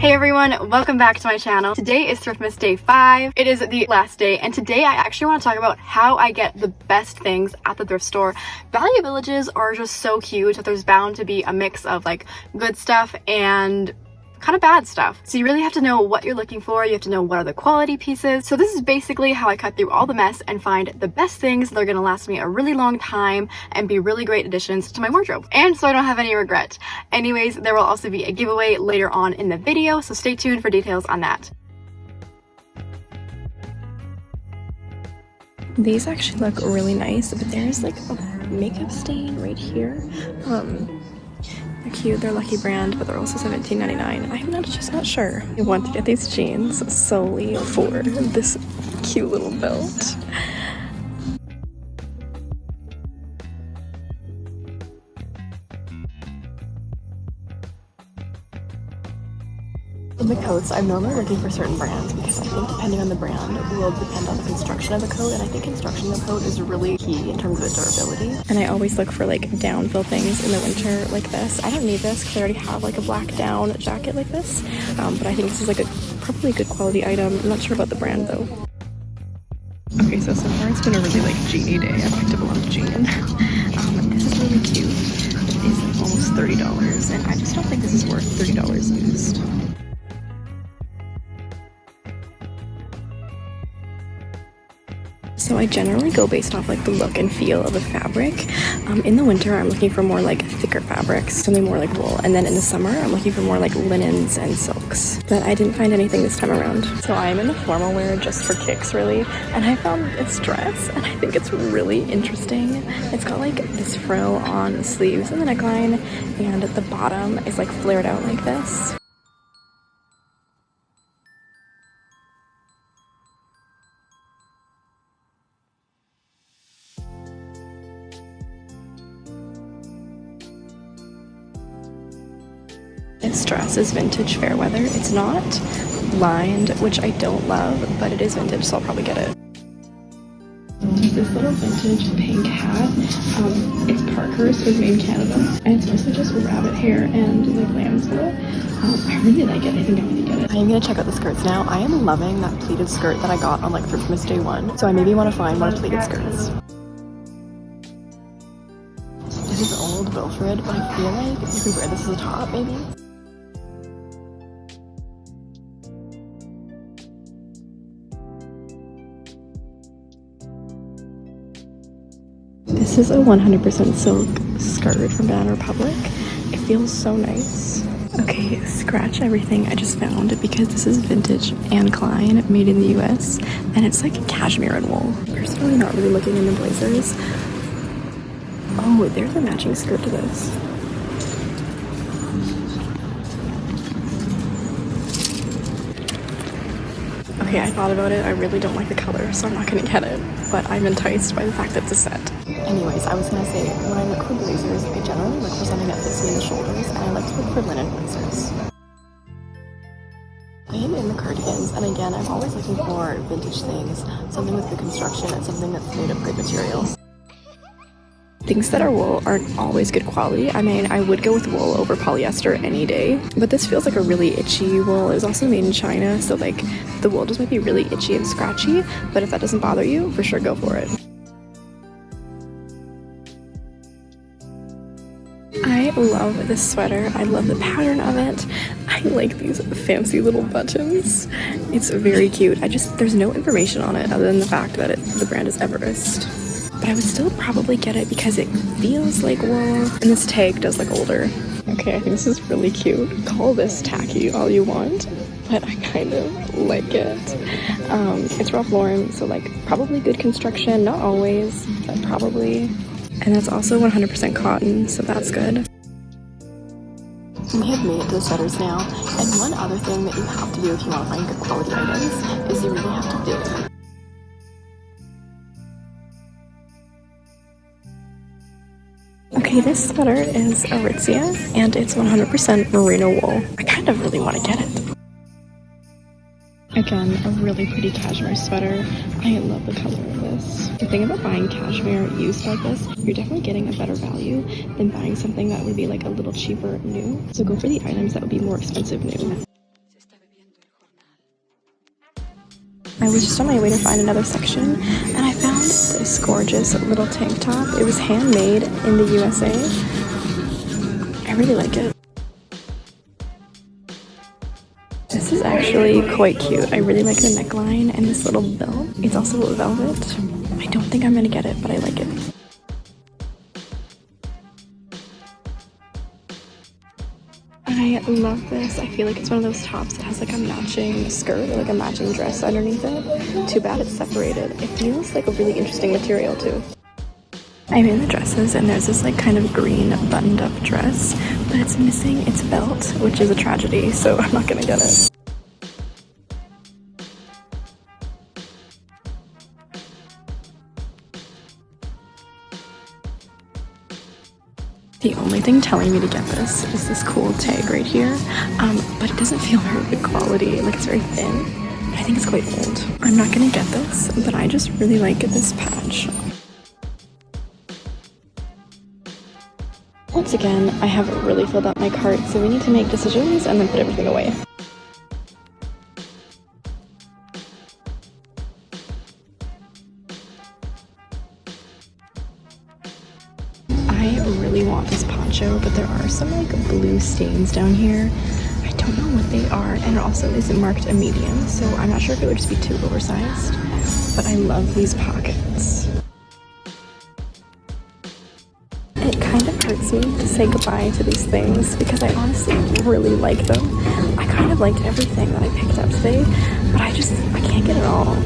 Hey everyone, welcome back to my channel. Today is Thriftmas day 5. It is the last day, and today I actually want to talk about how I get the best things at the thrift store. Value villages are just so cute that there's bound to be a mix of like good stuff and kind of bad stuff. So you really have to know what you're looking for. You have to know what are the quality pieces. So this is basically how I cut through all the mess and find the best things that are going to last me a really long time and be really great additions to my wardrobe. And so I don't have any regret. Anyways, there will also be a giveaway later on in the video, so stay tuned for details on that. These actually look really nice, but there's like a makeup stain right here. They're cute, they're Lucky brand, but they're also $17.99. I'm just not sure. I want to get these jeans solely for this cute little belt. In the coats, I'm normally looking for certain brands because I think depending on the brand will depend on the construction of the coat, and I think construction of the coat is really key in terms of its durability. And I always look for like downfill things in the winter like this. I don't need this because I already have like a black down jacket like this, but I think this is like probably a good quality item. I'm not sure about the brand though. Okay, so far it's been a really like jeany day. I picked up a lot of jean. This is really cute. It is like almost $30, and I just don't think this is worth $30 used. So I generally go based off like the look and feel of the fabric. In the winter, I'm looking for more like thicker fabrics, something more like wool. And then in the summer, I'm looking for more like linens and silks. But I didn't find anything this time around. So I am in the formal wear just for kicks really. And I found this dress and I think it's really interesting. It's got like this frill on the sleeves and the neckline, and at the bottom is like flared out like this. This dress is vintage fair weather. It's not lined, which I don't love, but it is vintage, so I'll probably get it. This little vintage pink hat, it's Parker's, it's made in Canada, and it's mostly just rabbit hair and like lamb's wool. I really like it. I think I'm gonna get it. I am gonna check out the skirts now. I am loving that pleated skirt that I got on like Thriftmas day 1, so I maybe want to find more pleated skirts. This is old Wilfred, but I feel like you could wear this as a top maybe. This is a 100% silk skirt from Banana Republic. It feels so nice. Okay, scratch everything I just found because this is vintage Anne Klein made in the US, and it's like cashmere and wool. Personally, not really looking into blazers. Oh, there's a matching skirt to this. Okay, I thought about it. I really don't like the color, so I'm not gonna get it, but I'm enticed by the fact that it's a set. Anyways, I was gonna say, when I look for blazers, I generally look for something that fits me in the shoulders, and I like to look for linen blazers. I am in the cardigans, and again, I'm always looking for vintage things, something with good construction and something that's made of good materials. Things that are wool aren't always good quality. I mean, I would go with wool over polyester any day, but this feels like a really itchy wool. It was also made in China, so like the wool just might be really itchy and scratchy, but if that doesn't bother you, for sure go for it. I love this sweater. I love the pattern of it. I like these fancy little buttons. It's very cute. There's no information on it other than the fact that the brand is Everest. But I would still probably get it because it feels like wool, and this tag does look older. Okay, I think this is really cute. Call this tacky all you want, but I kind of like it. It's Ralph Lauren, so like probably good construction, not always, but probably. And that's also 100% cotton, so that's good. We have made it to the sweaters now, and one other thing that you have to do if you want to find good quality items is you really have to dig. Okay, this sweater is Aritzia, and it's 100% merino wool. I kind of really want to get it. Again, a really pretty cashmere sweater. I love the color of this. The thing about buying cashmere used like this, you're definitely getting a better value than buying something that would be like a little cheaper new. So go for the items that would be more expensive new. I was just on my way to find another section, and I found this gorgeous little tank top. It was handmade in the USA. I really like it. This is actually quite cute. I really like the neckline and this little belt. It's also velvet. I don't think I'm gonna get it, but I like it. I love this. I feel like it's one of those tops that has like a matching skirt or like a matching dress underneath it. Too bad it's separated. It feels like a really interesting material too. I'm in the dresses and there's this like kind of green buttoned up dress, but it's missing its belt, which is a tragedy, so I'm not gonna get it. The only thing telling me to get this is this cool tag right here, but it doesn't feel very good quality. Like, it's very thin. I think it's quite old. I'm not gonna get this, but I just really like this patch. Once again, I haven't really filled out my cart, so we need to make decisions and then put everything away. I really want this poncho, but there are some like blue stains down here. I don't know what they are, and it also isn't marked a medium, so I'm not sure if it would just be too oversized, but I love these pockets. It kind of hurts me to say goodbye to these things because I honestly really like them. I kind of liked everything that I picked up today, but I can't get it all.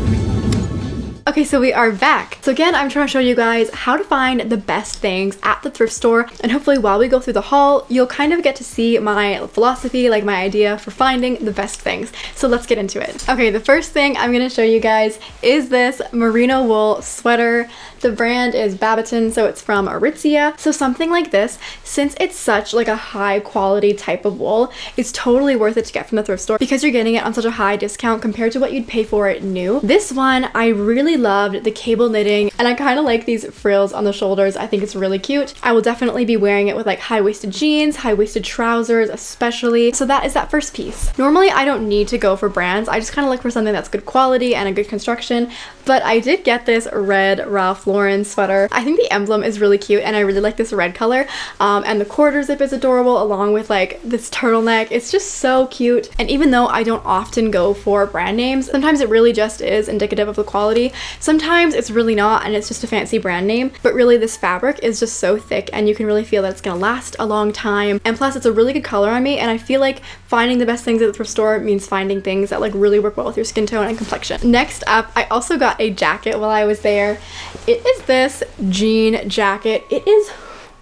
Okay, so we are back. So again, I'm trying to show you guys how to find the best things at the thrift store, and hopefully while we go through the haul, you'll kind of get to see my philosophy, like my idea for finding the best things. So let's get into it. Okay, the first thing I'm gonna show you guys is this merino wool sweater. The brand is Babaton, so it's from Aritzia. So something like this, since it's such like a high quality type of wool, it's totally worth it to get from the thrift store because you're getting it on such a high discount compared to what you'd pay for it new. This one, I really loved the cable knitting, and I kind of like these frills on the shoulders. I think it's really cute. I will definitely be wearing it with like high-waisted jeans, high-waisted trousers especially. So that is that first piece. Normally I don't need to go for brands. I just kind of look for something that's good quality and a good construction, but I did get this red Ralph Lauren sweater. I think the emblem is really cute and I really like this red color, and the quarter zip is adorable along with like this turtleneck. It's just so cute, and even though I don't often go for brand names, sometimes it really just is indicative of the quality. Sometimes it's really not and it's just a fancy brand name, but really this fabric is just so thick and you can really feel that it's gonna last a long time, and plus it's a really good color on me, and I feel like finding the best things at the thrift store means finding things that like really work well with your skin tone and complexion. Next up, I also got a jacket while I was there. It is this jean jacket. It is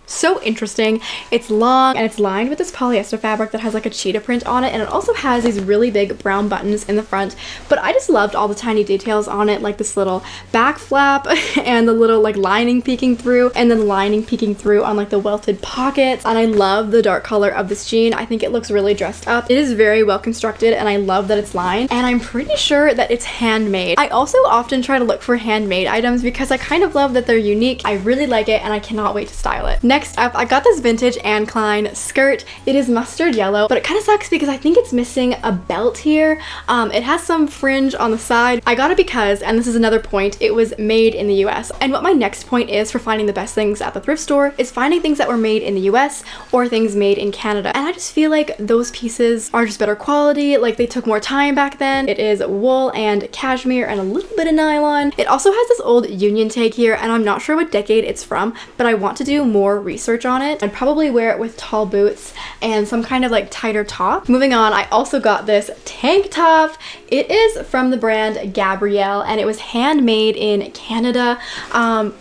so interesting. It's long and it's lined with this polyester fabric that has like a cheetah print on it, and it also has these really big brown buttons in the front, but I just loved all the tiny details on it, like this little back flap and the little like lining peeking through, and then lining peeking through on like the welted pockets. And I love the dark color of this jean. I think it looks really dressed up. It is very well constructed and I love that it's lined, and I'm pretty sure that it's handmade. I also often try to look for handmade items because I kind of love that they're unique. I really like it and I cannot wait to style it. Next up, I got this vintage Anne Klein skirt. It is mustard yellow, but it kind of sucks because I think it's missing a belt here. It has some fringe on the side. I got it because, and this is another point, it was made in the US. And what my next point is for finding the best things at the thrift store is finding things that were made in the US or things made in Canada. And I just feel like those pieces are just better quality, like they took more time back then. It is wool and cashmere and a little bit of nylon. It also has this old Union tag here, and I'm not sure what decade it's from, but I want to do more research on it. I'd probably wear it with tall boots and some kind of like tighter top. Moving on, I also got this tank top. It is from the brand Gabrielle and it was handmade in Canada.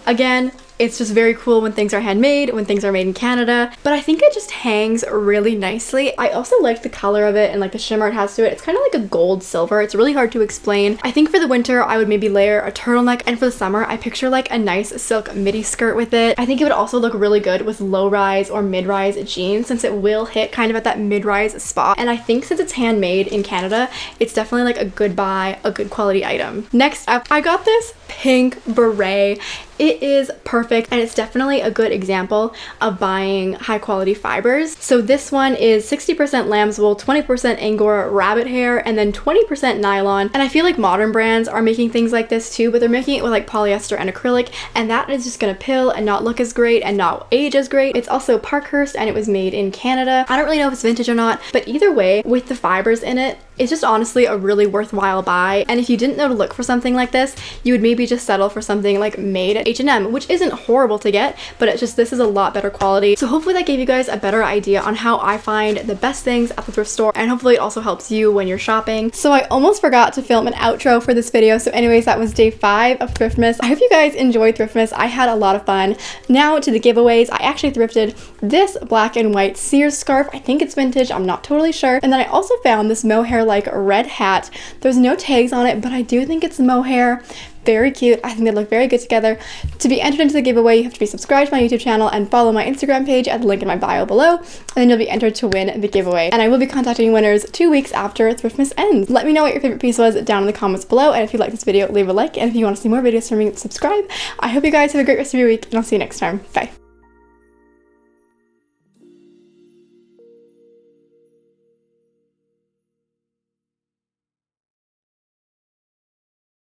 Again, it's just very cool when things are handmade, when things are made in Canada, but I think it just hangs really nicely. I also like the color of it and like the shimmer it has to it. It's kind of like a gold silver. It's really hard to explain. I think for the winter, I would maybe layer a turtleneck, and for the summer, I picture like a nice silk midi skirt with it. I think it would also look really good with low-rise or mid-rise jeans since it will hit kind of at that mid-rise spot. And I think since it's handmade in Canada, it's definitely like a good buy, a good quality item. Next up, I got this pink beret. It is perfect, and it's definitely a good example of buying high quality fibers. So this one is 60% lamb's wool, 20% Angora rabbit hair, and then 20% nylon. And I feel like modern brands are making things like this too, but they're making it with like polyester and acrylic, and that is just gonna pill and not look as great and not age as great. It's also Parkhurst, and it was made in Canada. I don't really know if it's vintage or not, but either way, with the fibers in it, it's just honestly a really worthwhile buy. And if you didn't know to look for something like this, you would maybe just settle for something like made at H&M, which isn't horrible to get, but it's just, this is a lot better quality. So hopefully that gave you guys a better idea on how I find the best things at the thrift store, and hopefully it also helps you when you're shopping. So I almost forgot to film an outro for this video. So anyways, that was day 5 of Thriftmas. I hope you guys enjoyed Thriftmas. I had a lot of fun. Now to the giveaways. I actually thrifted this black and white Sears scarf. I think it's vintage, I'm not totally sure. And then I also found this mohair like red hat. There's no tags on it, but I do think it's mohair. Very cute. I think they look very good together. To be entered into the giveaway, you have to be subscribed to my YouTube channel and follow my Instagram page at the link in my bio below, and then you'll be entered to win the giveaway. And I will be contacting winners 2 weeks after Thriftmas ends. Let me know what your favorite piece was down in the comments below, and if you like this video, leave a like, and if you want to see more videos from me, subscribe. I hope you guys have a great rest of your week, and I'll see you next time. Bye.